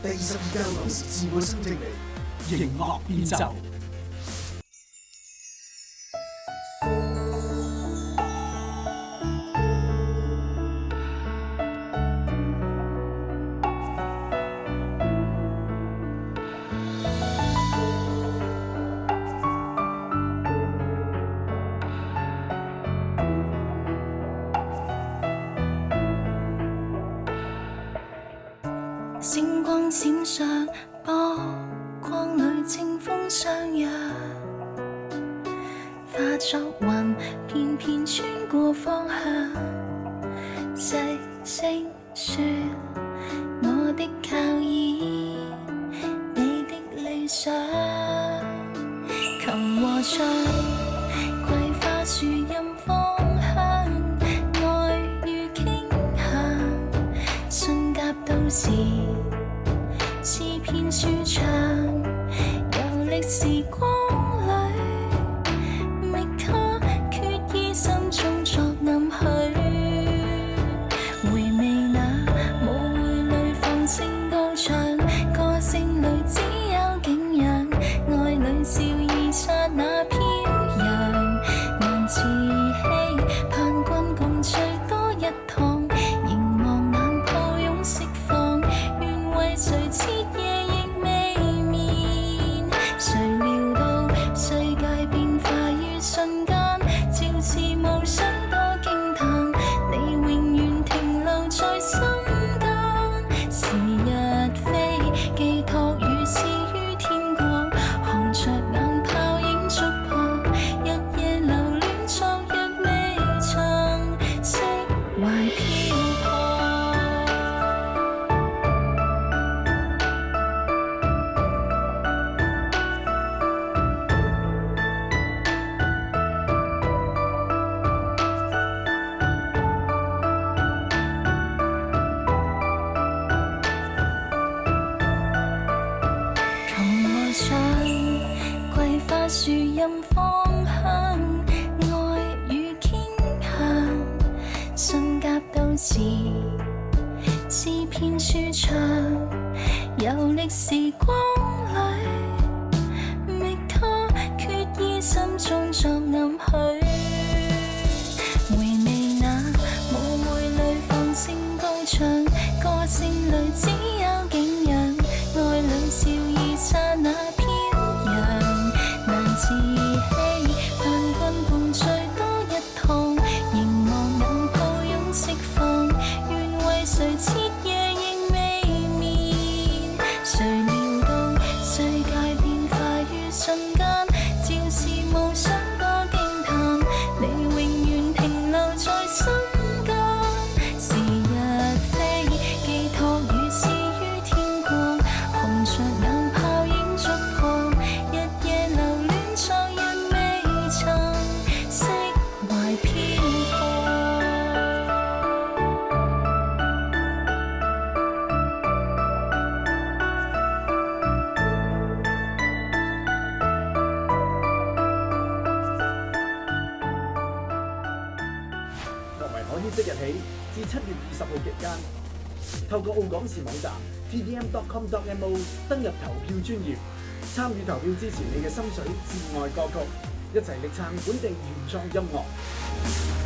第22屆港時自我新勢力，迎樂變奏。星光閃爍，波光裏清風相約，化作雲，翩翩穿過方向。細聲說，我的靠倚，你的理想。琴和唱，桂花樹蔭芳香，愛與傾向，信鴿到時。詩篇舒暢，遊歷時光裏，覓他決意心中作暗許。回味那舞會裏放聲高唱，歌聲裏只有景仰，愛裏笑意剎那飄揚，難自欺，盼君共醉多一趟，凝望眼抱擁釋放，願為誰徹夜亦未眠，誰料到世界變化於瞬間，朝思暮想多驚嘆，你永遠停留在心間，時日飛，寄託如是於天國，看着眼泡影觸破，日夜留戀昨日未曾釋懷漂泊。桂花樹蔭芳香，愛與傾向，信鴿到時，詩篇舒暢，遊歷時光裏，覓他決意心中作暗許。回味那舞會裏放聲高唱，歌聲裏只有景仰，愛裏笑意剎那飄揚，難自欺，盼君共醉多一趟，凝望眼抱擁釋放，願為誰徹夜亦未眠，誰料到世界變化於瞬間，朝思暮想多驚嘆，你永遠停留在心間，時日飛，寄託如是於天國，看着眼泡影觸破，日夜留戀昨日未曾釋懷漂泊。樂迷可於即日起至7月20號期間，透過澳港視網站 tvm.com.mo 登入投票專頁，參與投票支持你嘅心水至愛歌曲，一齊力撐本地原創音樂。